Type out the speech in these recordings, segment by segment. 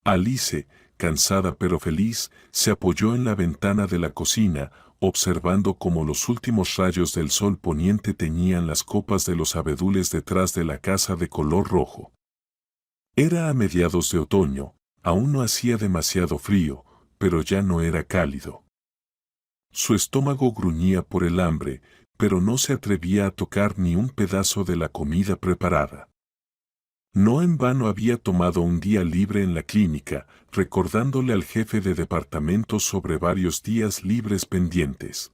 Alice, cansada pero feliz, se apoyó en la ventana de la cocina, observando cómo los últimos rayos del sol poniente teñían las copas de los abedules detrás de la casa de color rojo. Era a mediados de otoño, aún no hacía demasiado frío, pero ya no era cálido. Su estómago gruñía por el hambre, pero no se atrevía a tocar ni un pedazo de la comida preparada. No en vano había tomado un día libre en la clínica, recordándole al jefe de departamento sobre varios días libres pendientes.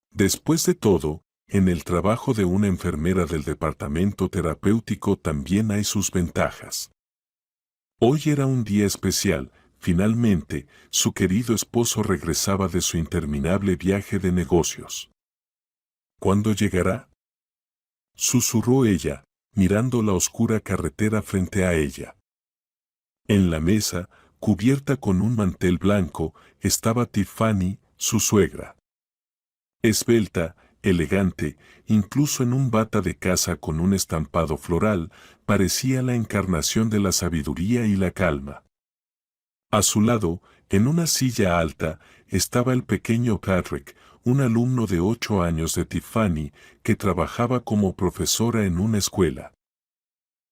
Después de todo, en el trabajo de una enfermera del departamento terapéutico también hay sus ventajas. Hoy era un día especial, finalmente, su querido esposo regresaba de su interminable viaje de negocios. ¿Cuándo llegará?, susurró ella, mirando la oscura carretera frente a ella. En la mesa, cubierta con un mantel blanco, estaba Tiffany, su suegra. Esbelta, elegante, incluso en un bata de casa con un estampado floral, parecía la encarnación de la sabiduría y la calma. A su lado, en una silla alta, estaba el pequeño Patrick, un alumno de 8 años de Tiffany, que trabajaba como profesora en una escuela.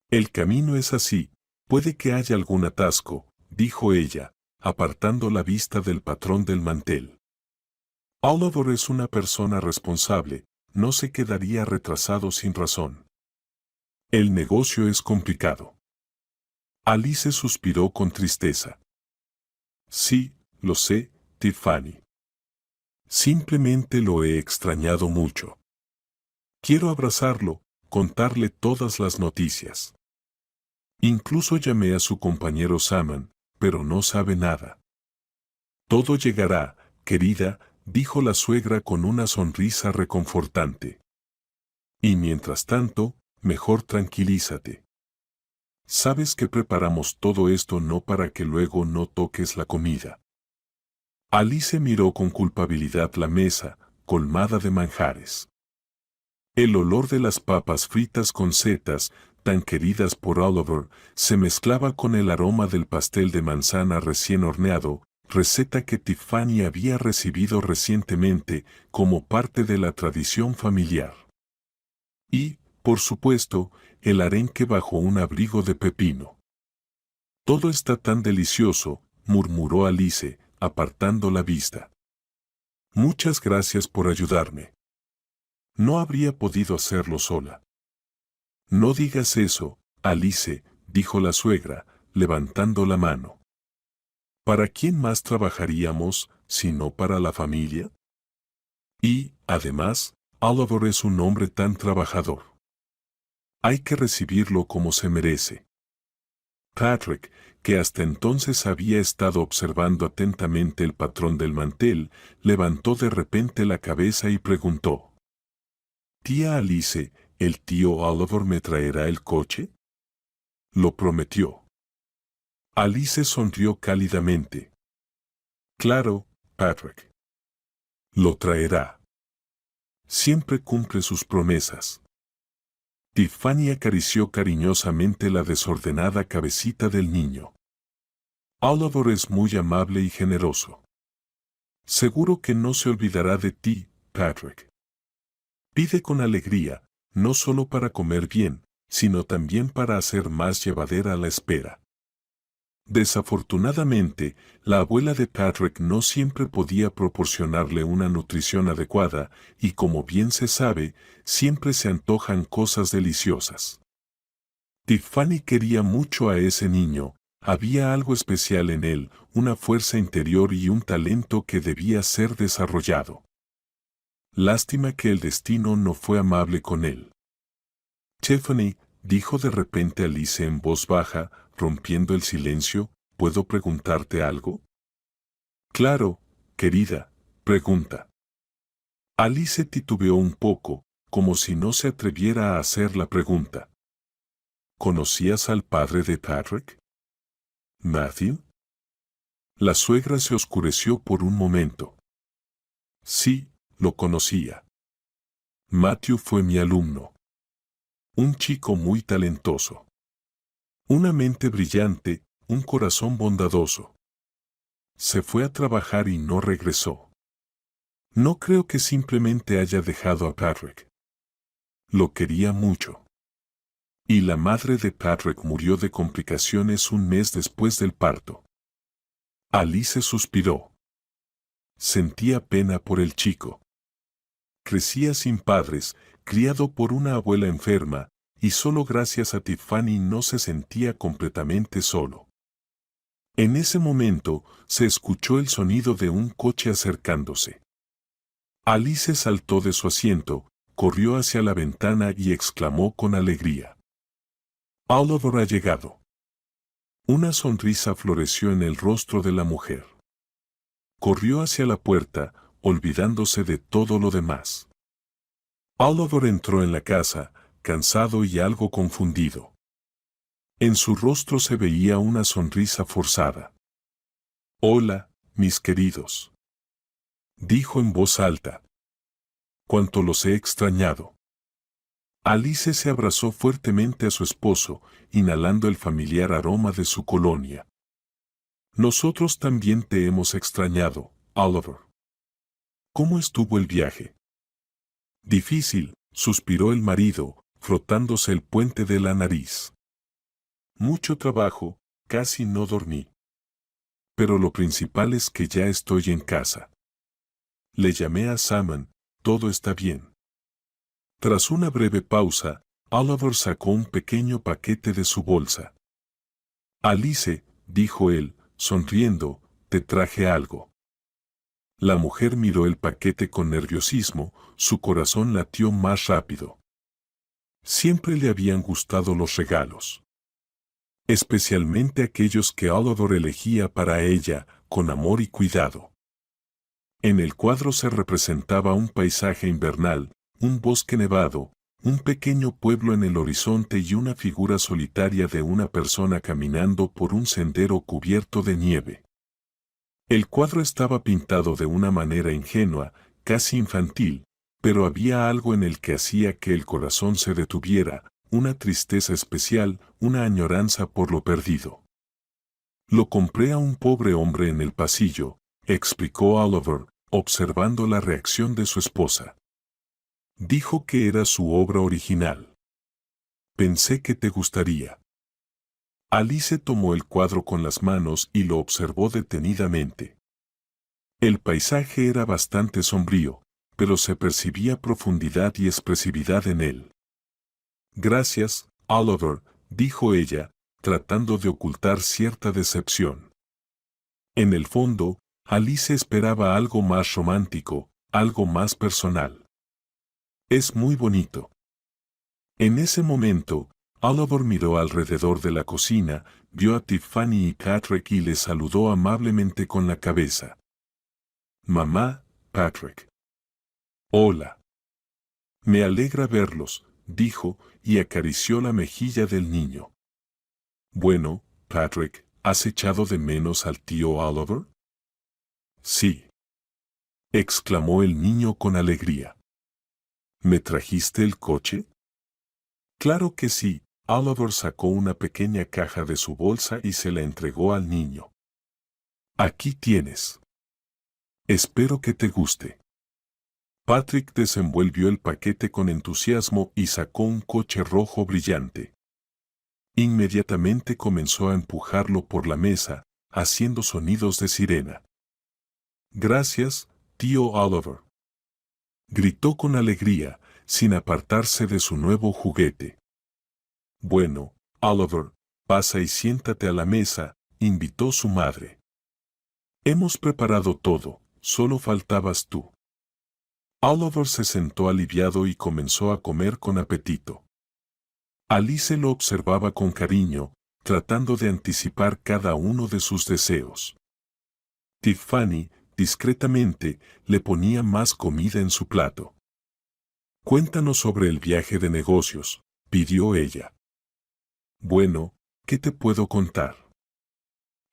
El camino es así, puede que haya algún atasco, dijo ella, apartando la vista del patrón del mantel. Oliver es una persona responsable, no se quedaría retrasado sin razón. El negocio es complicado. Alice suspiró con tristeza. Sí, lo sé, Tiffany. Simplemente lo he extrañado mucho. Quiero abrazarlo, contarle todas las noticias. Incluso llamé a su compañero Saman, pero no sabe nada. Todo llegará, querida, dijo la suegra con una sonrisa reconfortante. Y mientras tanto, mejor tranquilízate. Sabes que preparamos todo esto no para que luego no toques la comida. Alice miró con culpabilidad la mesa, colmada de manjares. El olor de las papas fritas con setas, tan queridas por Oliver, se mezclaba con el aroma del pastel de manzana recién horneado, receta que Tiffany había recibido recientemente como parte de la tradición familiar. Y, por supuesto, el arenque bajo un abrigo de pepino. Todo está tan delicioso, murmuró Alice, apartando la vista. Muchas gracias por ayudarme. No habría podido hacerlo sola. No digas eso, Alice, dijo la suegra, levantando la mano. ¿Para quién más trabajaríamos, si no para la familia? Y, además, Oliver es un hombre tan trabajador. Hay que recibirlo como se merece. Patrick, que hasta entonces había estado observando atentamente el patrón del mantel, levantó de repente la cabeza y preguntó: «Tía Alice, ¿el tío Oliver me traerá el coche?». Lo prometió. Alice sonrió cálidamente. «Claro, Patrick. Lo traerá. Siempre cumple sus promesas». Tiffany acarició cariñosamente la desordenada cabecita del niño. «Oliver es muy amable y generoso. Seguro que no se olvidará de ti, Patrick. Pide con alegría, no solo para comer bien, sino también para hacer más llevadera la espera». Desafortunadamente, la abuela de Patrick no siempre podía proporcionarle una nutrición adecuada y, como bien se sabe, siempre se antojan cosas deliciosas. Tiffany quería mucho a ese niño, había algo especial en él, una fuerza interior y un talento que debía ser desarrollado. Lástima que el destino no fue amable con él. «Tiffany», dijo de repente Alice en voz baja, rompiendo el silencio, ¿puedo preguntarte algo? «Claro, querida, pregunta». Alice titubeó un poco, como si no se atreviera a hacer la pregunta. ¿Conocías al padre de Patrick? ¿Matthew? La suegra se oscureció por un momento. Sí, lo conocía. Matthew fue mi alumno. Un chico muy talentoso. Una mente brillante, un corazón bondadoso. Se fue a trabajar y no regresó. No creo que simplemente haya dejado a Patrick. Lo quería mucho. Y la madre de Patrick murió de complicaciones un mes después del parto. Alice suspiró. Sentía pena por el chico. Crecía sin padres, criado por una abuela enferma, y solo gracias a Tiffany no se sentía completamente solo. En ese momento, se escuchó el sonido de un coche acercándose. Alice saltó de su asiento, corrió hacia la ventana y exclamó con alegría: Oliver ha llegado. Una sonrisa floreció en el rostro de la mujer. Corrió hacia la puerta, olvidándose de todo lo demás. Oliver entró en la casa, cansado y algo confundido. En su rostro se veía una sonrisa forzada. «Hola, mis queridos», dijo en voz alta. «Cuánto los he extrañado». Alice se abrazó fuertemente a su esposo, inhalando el familiar aroma de su colonia. «Nosotros también te hemos extrañado, Oliver». «¿Cómo estuvo el viaje?» «Difícil», suspiró el marido, frotándose el puente de la nariz. «Mucho trabajo, casi no dormí. Pero lo principal es que ya estoy en casa. Le llamé a Simon, todo está bien». Tras una breve pausa, Oliver sacó un pequeño paquete de su bolsa. «Alice», dijo él, sonriendo, «te traje algo». La mujer miró el paquete con nerviosismo, su corazón latió más rápido. Siempre le habían gustado los regalos. Especialmente aquellos que Oliver elegía para ella, con amor y cuidado. En el cuadro se representaba un paisaje invernal, un bosque nevado, un pequeño pueblo en el horizonte y una figura solitaria de una persona caminando por un sendero cubierto de nieve. El cuadro estaba pintado de una manera ingenua, casi infantil, pero había algo en el que hacía que el corazón se detuviera, una tristeza especial, una añoranza por lo perdido. «Lo compré a un pobre hombre en el pasillo», explicó Oliver, observando la reacción de su esposa. «Dijo que era su obra original. Pensé que te gustaría». Alice tomó el cuadro con las manos y lo observó detenidamente. El paisaje era bastante sombrío, pero se percibía profundidad y expresividad en él. «Gracias, Oliver», dijo ella, tratando de ocultar cierta decepción. En el fondo, Alice esperaba algo más romántico, algo más personal. «Es muy bonito». En ese momento, Oliver miró alrededor de la cocina, vio a Tiffany y Patrick y les saludó amablemente con la cabeza. «Mamá, Patrick». «Hola». «Me alegra verlos», dijo, y acarició la mejilla del niño. «Bueno, Patrick, ¿has echado de menos al tío Oliver?» «Sí», exclamó el niño con alegría. «¿Me trajiste el coche?» «Claro que sí». Oliver sacó una pequeña caja de su bolsa y se la entregó al niño. «Aquí tienes. Espero que te guste». Patrick desenvolvió el paquete con entusiasmo y sacó un coche rojo brillante. Inmediatamente comenzó a empujarlo por la mesa, haciendo sonidos de sirena. «Gracias, tío Oliver», gritó con alegría, sin apartarse de su nuevo juguete. «Bueno, Oliver, pasa y siéntate a la mesa», invitó su madre. «Hemos preparado todo, solo faltabas tú». Oliver se sentó aliviado y comenzó a comer con apetito. Alice lo observaba con cariño, tratando de anticipar cada uno de sus deseos. Tiffany, discretamente, le ponía más comida en su plato. «Cuéntanos sobre el viaje de negocios», pidió ella. «Bueno, ¿qué te puedo contar?»,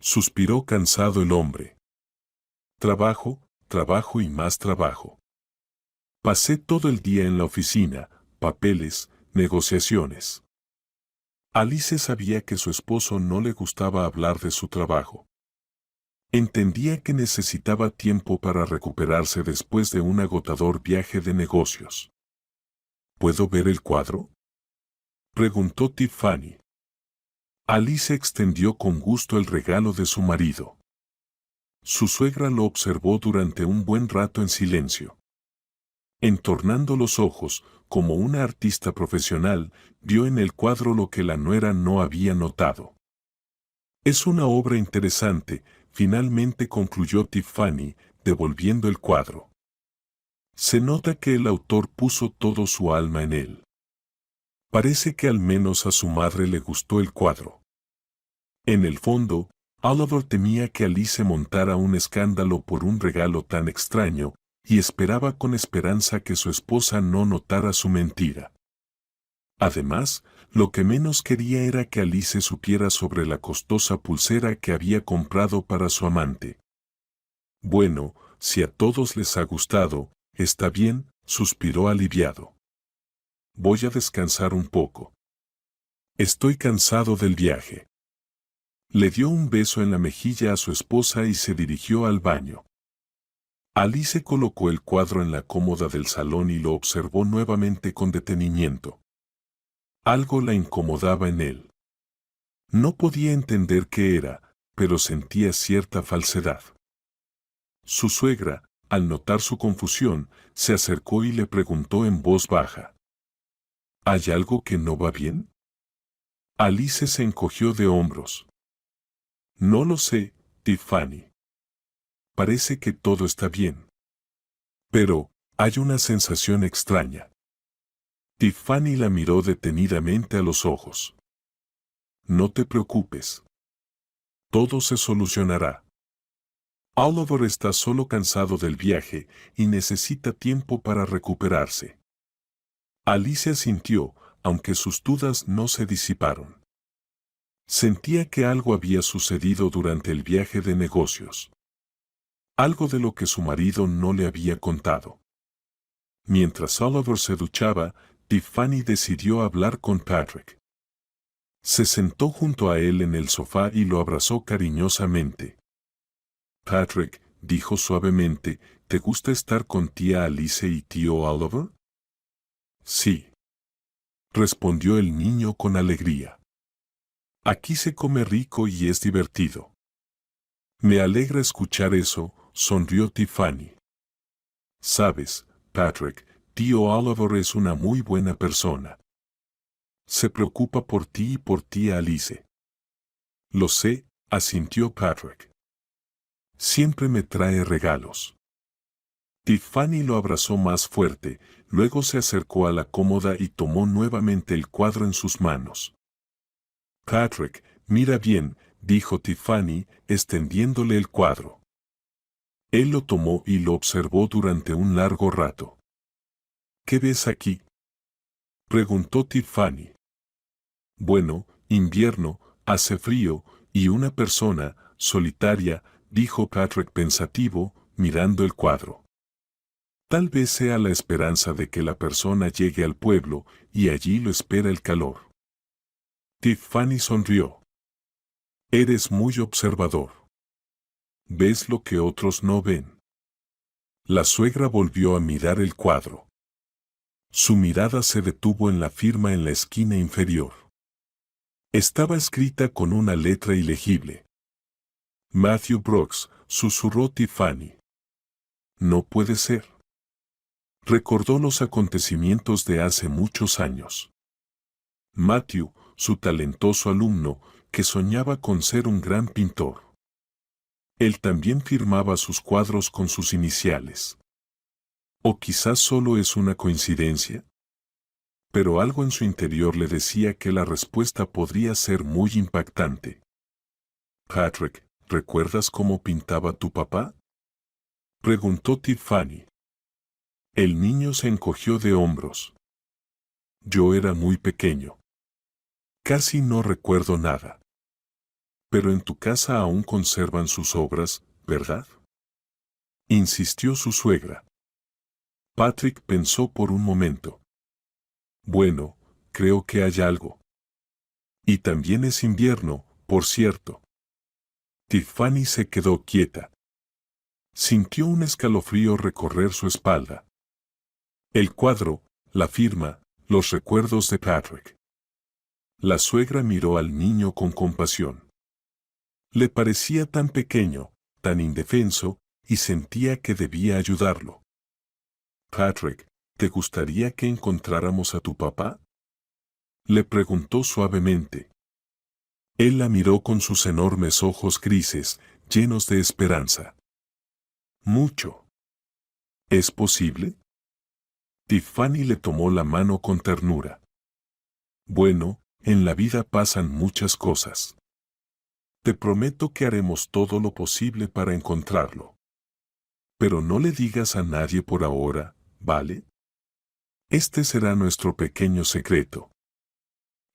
suspiró cansado el hombre. «Trabajo, trabajo y más trabajo. Pasé todo el día en la oficina, papeles, negociaciones». Alice sabía que su esposo no le gustaba hablar de su trabajo. Entendía que necesitaba tiempo para recuperarse después de un agotador viaje de negocios. ¿Puedo ver el cuadro?, preguntó Tiffany. Alice extendió con gusto el regalo de su marido. Su suegra lo observó durante un buen rato en silencio. Entornando los ojos, como una artista profesional, vio en el cuadro lo que la nuera no había notado. Es una obra interesante, finalmente concluyó Tiffany, devolviendo el cuadro. Se nota que el autor puso todo su alma en él. Parece que al menos a su madre le gustó el cuadro. En el fondo, Oliver temía que Alice montara un escándalo por un regalo tan extraño, y esperaba con esperanza que su esposa no notara su mentira. Además, lo que menos quería era que Alice supiera sobre la costosa pulsera que había comprado para su amante. Bueno, si a todos les ha gustado, está bien, suspiró aliviado. Voy a descansar un poco. Estoy cansado del viaje. Le dio un beso en la mejilla a su esposa y se dirigió al baño. Alice colocó el cuadro en la cómoda del salón y lo observó nuevamente con detenimiento. Algo la incomodaba en él. No podía entender qué era, pero sentía cierta falsedad. Su suegra, al notar su confusión, se acercó y le preguntó en voz baja: ¿Hay algo que no va bien? Alice se encogió de hombros. No lo sé, Tiffany. Parece que todo está bien. Pero, hay una sensación extraña. Tiffany la miró detenidamente a los ojos. No te preocupes. Todo se solucionará. Oliver está solo cansado del viaje y necesita tiempo para recuperarse. Alicia asintió, aunque sus dudas no se disiparon. Sentía que algo había sucedido durante el viaje de negocios. Algo de lo que su marido no le había contado. Mientras Oliver se duchaba, Tiffany decidió hablar con Patrick. Se sentó junto a él en el sofá y lo abrazó cariñosamente. Patrick, dijo suavemente, ¿te gusta estar con tía Alice y tío Oliver? Sí, respondió el niño con alegría. Aquí se come rico y es divertido. Me alegra escuchar eso, sonrió Tiffany. Sabes, Patrick, tío Oliver es una muy buena persona. Se preocupa por ti y por tía Alice. Lo sé, asintió Patrick. Siempre me trae regalos. Tiffany lo abrazó más fuerte, luego se acercó a la cómoda y tomó nuevamente el cuadro en sus manos. Patrick, mira bien, dijo Tiffany, extendiéndole el cuadro. Él lo tomó y lo observó durante un largo rato. ¿Qué ves aquí?, preguntó Tiffany. Bueno, invierno, hace frío, y una persona, solitaria, dijo Patrick pensativo, mirando el cuadro. Tal vez sea la esperanza de que la persona llegue al pueblo, y allí lo espera el calor. Tiffany sonrió. Eres muy observador. Ves lo que otros no ven. La suegra volvió a mirar el cuadro. Su mirada se detuvo en la firma en la esquina inferior. Estaba escrita con una letra ilegible. Matthew Brooks, susurró Tiffany. No puede ser. Recordó los acontecimientos de hace muchos años. Matthew, su talentoso alumno, que soñaba con ser un gran pintor. Él también firmaba sus cuadros con sus iniciales. ¿O quizás solo es una coincidencia? Pero algo en su interior le decía que la respuesta podría ser muy impactante. Patrick, ¿recuerdas cómo pintaba tu papá?, preguntó Tiffany. El niño se encogió de hombros. Yo era muy pequeño. Casi no recuerdo nada. Pero en tu casa aún conservan sus obras, ¿verdad?, insistió su suegra. Patrick pensó por un momento. Bueno, creo que hay algo. Y también es invierno, por cierto. Tiffany se quedó quieta. Sintió un escalofrío recorrer su espalda. El cuadro, la firma, los recuerdos de Patrick. La suegra miró al niño con compasión. Le parecía tan pequeño, tan indefenso, y sentía que debía ayudarlo. Patrick, ¿te gustaría que encontráramos a tu papá? Le preguntó suavemente. Él la miró con sus enormes ojos grises, llenos de esperanza. Mucho. ¿Es posible? Tiffany le tomó la mano con ternura. Bueno, en la vida pasan muchas cosas. Te prometo que haremos todo lo posible para encontrarlo. Pero no le digas a nadie por ahora, ¿vale? Este será nuestro pequeño secreto.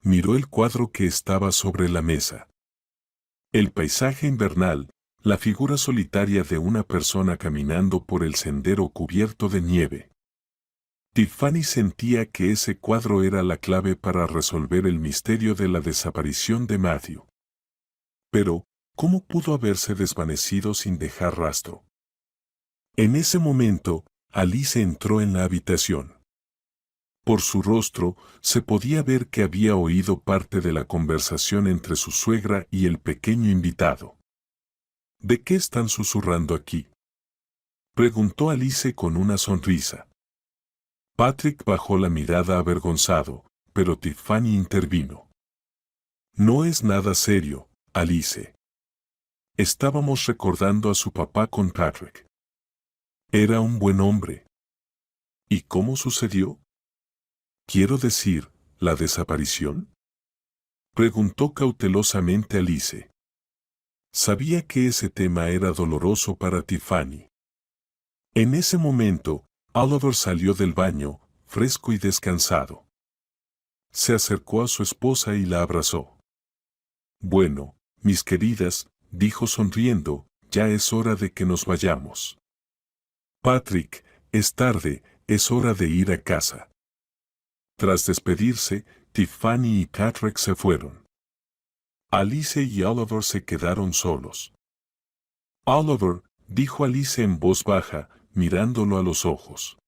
Miró el cuadro que estaba sobre la mesa. El paisaje invernal, la figura solitaria de una persona caminando por el sendero cubierto de nieve. Tiffany sentía que ese cuadro era la clave para resolver el misterio de la desaparición de Matthew. Pero, ¿cómo pudo haberse desvanecido sin dejar rastro? En ese momento, Alice entró en la habitación. Por su rostro, se podía ver que había oído parte de la conversación entre su suegra y el pequeño invitado. ¿De qué están susurrando aquí?, preguntó Alice con una sonrisa. Patrick bajó la mirada avergonzado, pero Tiffany intervino. No es nada serio, Alice. Estábamos recordando a su papá con Patrick. Era un buen hombre. ¿Y cómo sucedió? Quiero decir, ¿la desaparición?, preguntó cautelosamente Alice. Sabía que ese tema era doloroso para Tiffany. En ese momento, Oliver salió del baño, fresco y descansado. Se acercó a su esposa y la abrazó. Bueno, mis queridas, dijo sonriendo, ya es hora de que nos vayamos. Patrick, es tarde, es hora de ir a casa. Tras despedirse, Tiffany y Patrick se fueron. Alice y Oliver se quedaron solos. Oliver, dijo Alice en voz baja, mirándolo a los ojos.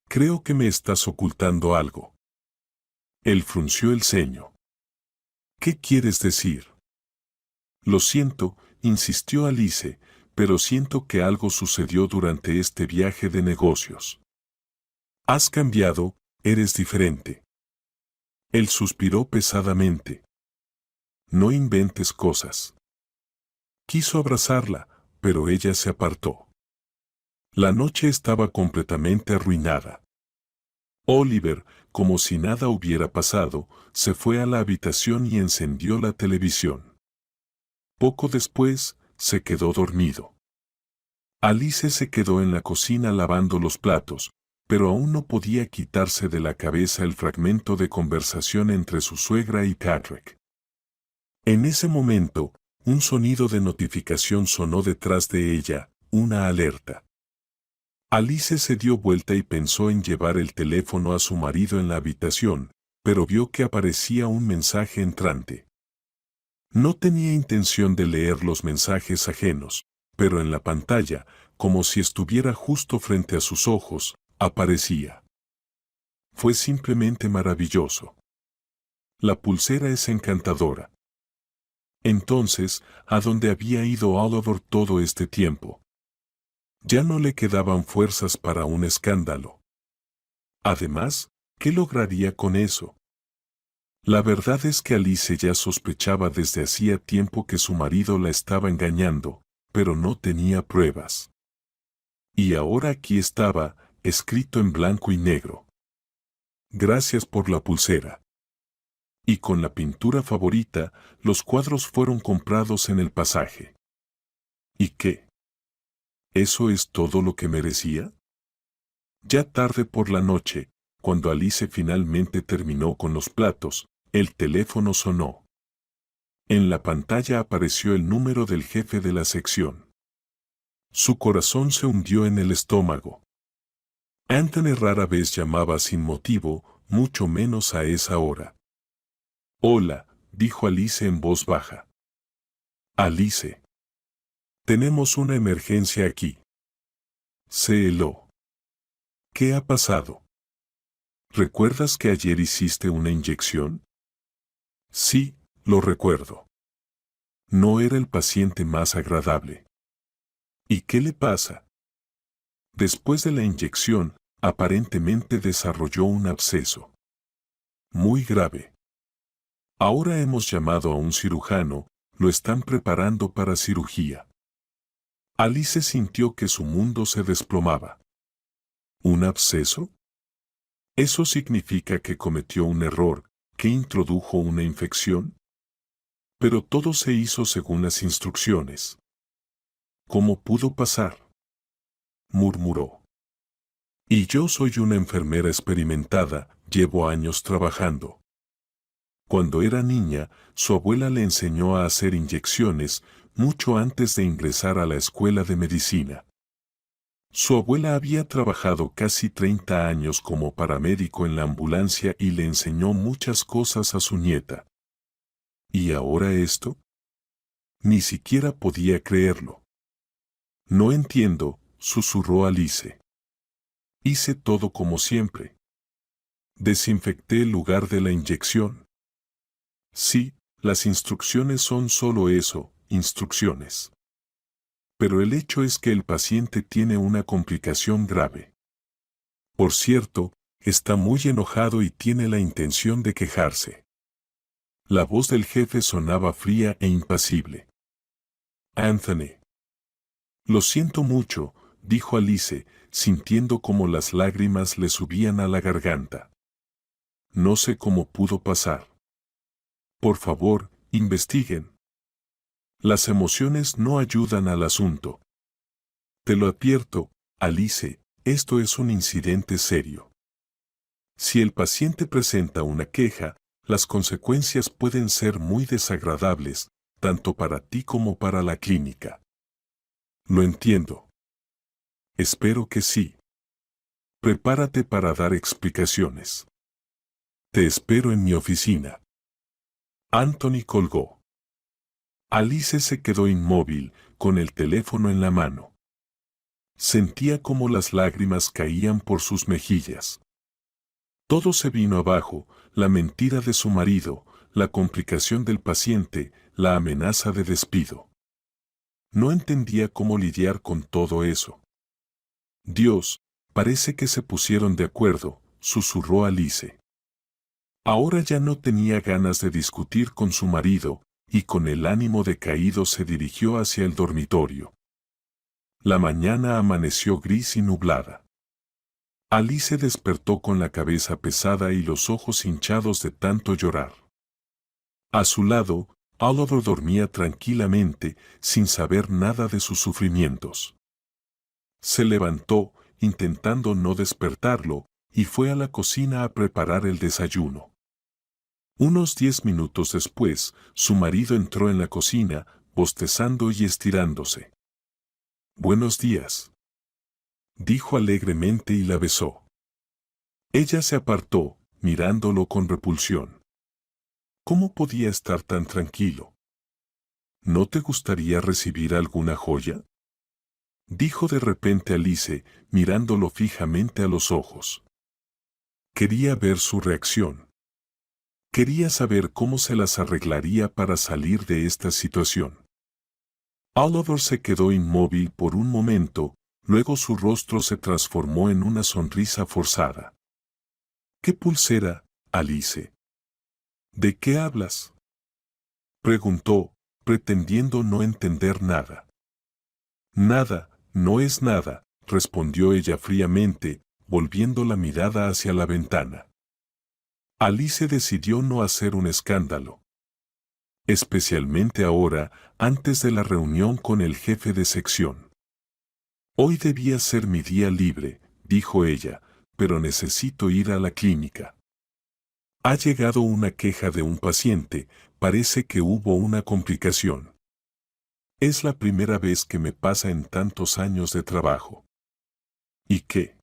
Creo que me estás ocultando algo. Él frunció el ceño. ¿Qué quieres decir? Lo siento, insistió Alice, pero siento que algo sucedió durante este viaje de negocios. Has cambiado, eres diferente. Él suspiró pesadamente. No inventes cosas. Quiso abrazarla, pero ella se apartó. La noche estaba completamente arruinada. Oliver, como si nada hubiera pasado, se fue a la habitación y encendió la televisión. Poco después, se quedó dormido. Alice se quedó en la cocina lavando los platos, pero aún no podía quitarse de la cabeza el fragmento de conversación entre su suegra y Patrick. En ese momento, un sonido de notificación sonó detrás de ella, una alerta. Alice se dio vuelta y pensó en llevar el teléfono a su marido en la habitación, pero vio que aparecía un mensaje entrante. No tenía intención de leer los mensajes ajenos, pero en la pantalla, como si estuviera justo frente a sus ojos, aparecía. Fue simplemente maravilloso. La pulsera es encantadora. Entonces, ¿a dónde había ido Oliver todo este tiempo? Ya no le quedaban fuerzas para un escándalo. Además, ¿qué lograría con eso? La verdad es que Alice ya sospechaba desde hacía tiempo que su marido la estaba engañando, pero no tenía pruebas. Y ahora aquí estaba, escrito en blanco y negro. Gracias por la pulsera. Y con la pintura favorita, los cuadros fueron comprados en el pasaje. ¿Y qué? ¿Eso es todo lo que merecía? Ya tarde por la noche, cuando Alice finalmente terminó con los platos, el teléfono sonó. En la pantalla apareció el número del jefe de la sección. Su corazón se hundió en el estómago. Anthony rara vez llamaba sin motivo, mucho menos a esa hora. Hola, dijo Alice en voz baja. Alice. Tenemos una emergencia aquí. Se heló. ¿Qué ha pasado? ¿Recuerdas que ayer hiciste una inyección? Sí, lo recuerdo. No era el paciente más agradable. ¿Y qué le pasa? Después de la inyección, aparentemente desarrolló un absceso. Muy grave. Ahora hemos llamado a un cirujano, lo están preparando para cirugía. Alice sintió que su mundo se desplomaba. ¿Un absceso? ¿Eso significa que cometió un error, que introdujo una infección? Pero todo se hizo según las instrucciones. ¿Cómo pudo pasar? Murmuró. Y yo soy una enfermera experimentada, llevo años trabajando. Cuando era niña, su abuela le enseñó a hacer inyecciones mucho antes de ingresar a la escuela de medicina. Su abuela había trabajado casi 30 años como paramédico en la ambulancia y le enseñó muchas cosas a su nieta. ¿Y ahora esto? Ni siquiera podía creerlo. No entiendo, susurró Alice. Hice todo como siempre. Desinfecté el lugar de la inyección. Sí, las instrucciones son solo eso, instrucciones. Pero el hecho es que el paciente tiene una complicación grave. Por cierto, está muy enojado y tiene la intención de quejarse. La voz del jefe sonaba fría e impasible. Anthony. Lo siento mucho, dijo Alice, sintiendo como las lágrimas le subían a la garganta. No sé cómo pudo pasar. Por favor, investiguen. Las emociones no ayudan al asunto. Te lo advierto, Alice, esto es un incidente serio. Si el paciente presenta una queja, las consecuencias pueden ser muy desagradables, tanto para ti como para la clínica. Lo entiendo. Espero que sí. Prepárate para dar explicaciones. Te espero en mi oficina. Anthony colgó. Alice se quedó inmóvil, con el teléfono en la mano. Sentía como las lágrimas caían por sus mejillas. Todo se vino abajo, la mentira de su marido, la complicación del paciente, la amenaza de despido. No entendía cómo lidiar con todo eso. Dios, parece que se pusieron de acuerdo, susurró Alice. Ahora ya no tenía ganas de discutir con su marido, y con el ánimo decaído se dirigió hacia el dormitorio. La mañana amaneció gris y nublada. Alice despertó con la cabeza pesada y los ojos hinchados de tanto llorar. A su lado, Oliver dormía tranquilamente, sin saber nada de sus sufrimientos. Se levantó, intentando no despertarlo, y fue a la cocina a preparar el desayuno. Unos 10 minutos después, su marido entró en la cocina, bostezando y estirándose. «Buenos días», dijo alegremente y la besó. Ella se apartó, mirándolo con repulsión. ¿Cómo podía estar tan tranquilo? ¿No te gustaría recibir alguna joya?, dijo de repente Alice, mirándolo fijamente a los ojos. Quería ver su reacción. Quería saber cómo se las arreglaría para salir de esta situación. Oliver se quedó inmóvil por un momento, luego su rostro se transformó en una sonrisa forzada. ¿Qué pulsera, Alice? ¿De qué hablas?, preguntó, pretendiendo no entender nada. Nada, no es nada, respondió ella fríamente, volviendo la mirada hacia la ventana. Alice decidió no hacer un escándalo. Especialmente ahora, antes de la reunión con el jefe de sección. Hoy debía ser mi día libre, dijo ella, pero necesito ir a la clínica. Ha llegado una queja de un paciente, parece que hubo una complicación. Es la primera vez que me pasa en tantos años de trabajo. ¿Y qué?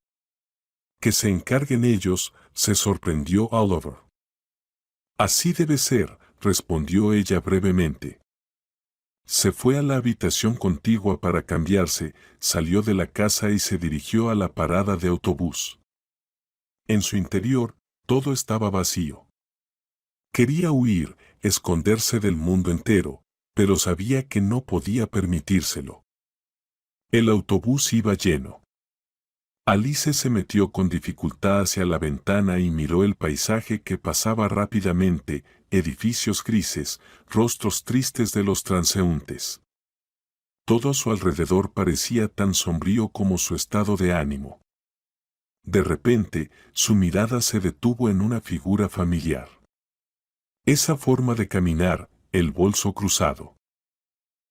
Que se encarguen ellos, se sorprendió Oliver. Así debe ser, respondió ella brevemente. Se fue a la habitación contigua para cambiarse, salió de la casa y se dirigió a la parada de autobús. En su interior, todo estaba vacío. Quería huir, esconderse del mundo entero, pero sabía que no podía permitírselo. El autobús iba lleno. Alice se metió con dificultad hacia la ventana y miró el paisaje que pasaba rápidamente, edificios grises, rostros tristes de los transeúntes. Todo a su alrededor parecía tan sombrío como su estado de ánimo. De repente, su mirada se detuvo en una figura familiar. Esa forma de caminar, el bolso cruzado.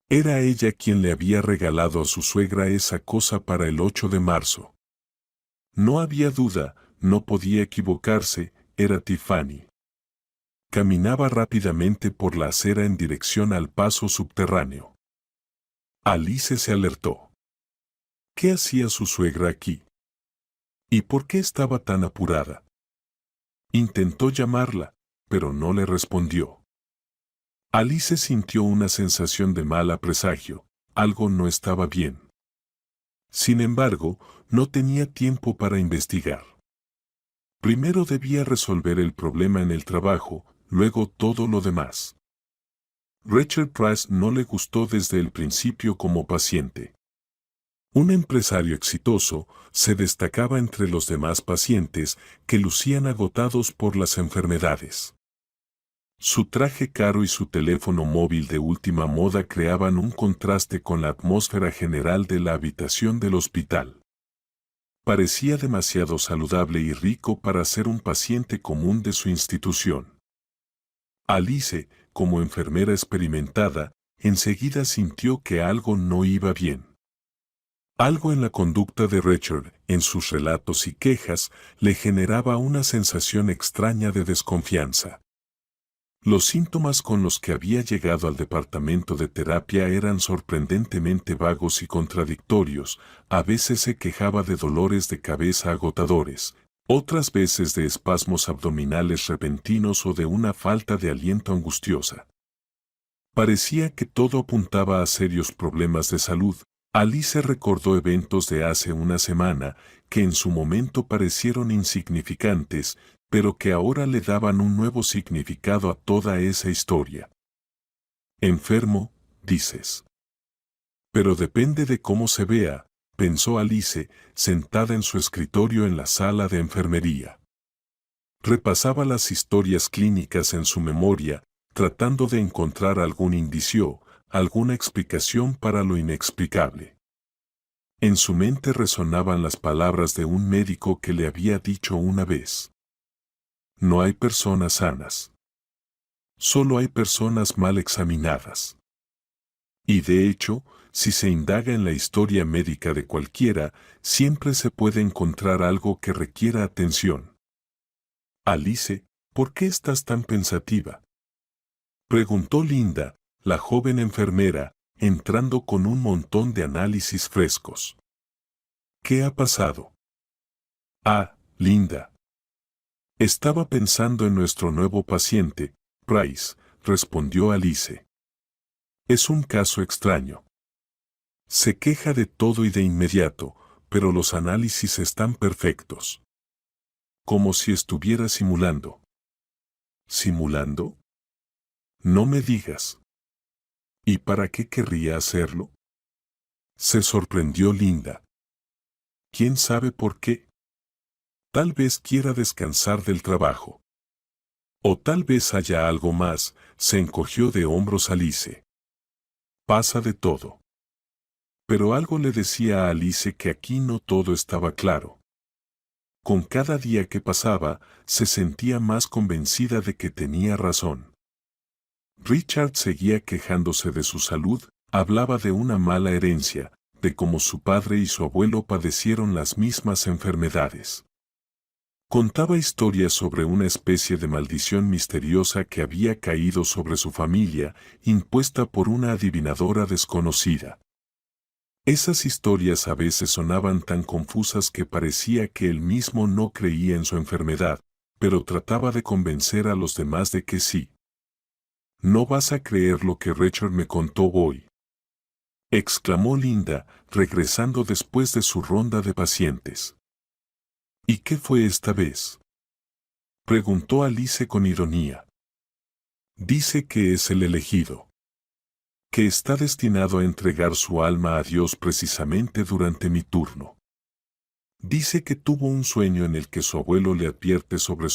Era ella quien le había regalado a su suegra esa cosa para el 8 de marzo. No había duda, no podía equivocarse, era Tiffany. Caminaba rápidamente por la acera en dirección al paso subterráneo. Alice se alertó. ¿Qué hacía su suegra aquí? ¿Y por qué estaba tan apurada? Intentó llamarla, pero no le respondió. Alice sintió una sensación de mal presagio, algo no estaba bien. Sin embargo, no tenía tiempo para investigar. Primero debía resolver el problema en el trabajo, luego todo lo demás. Rachel Price no le gustó desde el principio como paciente. Un empresario exitoso, se destacaba entre los demás pacientes que lucían agotados por las enfermedades. Su traje caro y su teléfono móvil de última moda creaban un contraste con la atmósfera general de la habitación del hospital. Parecía demasiado saludable y rico para ser un paciente común de su institución. Alice, como enfermera experimentada, enseguida sintió que algo no iba bien. Algo en la conducta de Rachel, en sus relatos y quejas, le generaba una sensación extraña de desconfianza. Los síntomas con los que había llegado al departamento de terapia eran sorprendentemente vagos y contradictorios. A veces se quejaba de dolores de cabeza agotadores, otras veces de espasmos abdominales repentinos o de una falta de aliento angustiosa. Parecía que todo apuntaba a serios problemas de salud. Alice recordó eventos de hace una semana que en su momento parecieron insignificantes, pero que ahora le daban un nuevo significado a toda esa historia. Enfermo, dices. Pero depende de cómo se vea, pensó Alice, sentada en su escritorio en la sala de enfermería. Repasaba las historias clínicas en su memoria, tratando de encontrar algún indicio, alguna explicación para lo inexplicable. En su mente resonaban las palabras de un médico que le había dicho una vez: no hay personas sanas. Solo hay personas mal examinadas. Y de hecho, si se indaga en la historia médica de cualquiera, siempre se puede encontrar algo que requiera atención. Alice, ¿por qué estás tan pensativa?, preguntó Linda, la joven enfermera, entrando con un montón de análisis frescos. ¿Qué ha pasado? Ah, Linda. Estaba pensando en nuestro nuevo paciente, Price, respondió Alice. Es un caso extraño. Se queja de todo y de inmediato, pero los análisis están perfectos. Como si estuviera simulando. ¿Simulando? No me digas. ¿Y para qué querría hacerlo? Se sorprendió Linda. ¿Quién sabe por qué? Tal vez quiera descansar del trabajo. O tal vez haya algo más, se encogió de hombros Alice. Pasa de todo. Pero algo le decía a Alice que aquí no todo estaba claro. Con cada día que pasaba, se sentía más convencida de que tenía razón. Richard seguía quejándose de su salud, hablaba de una mala herencia, de cómo su padre y su abuelo padecieron las mismas enfermedades. Contaba historias sobre una especie de maldición misteriosa que había caído sobre su familia, impuesta por una adivinadora desconocida. Esas historias a veces sonaban tan confusas que parecía que él mismo no creía en su enfermedad, pero trataba de convencer a los demás de que sí. No vas a creer lo que Rachel me contó hoy, exclamó Linda, regresando después de su ronda de pacientes. ¿Y qué fue esta vez?, preguntó Alice con ironía. Dice que es el elegido, que está destinado a entregar su alma a Dios precisamente durante mi turno. Dice que tuvo un sueño en el que su abuelo le advierte sobre su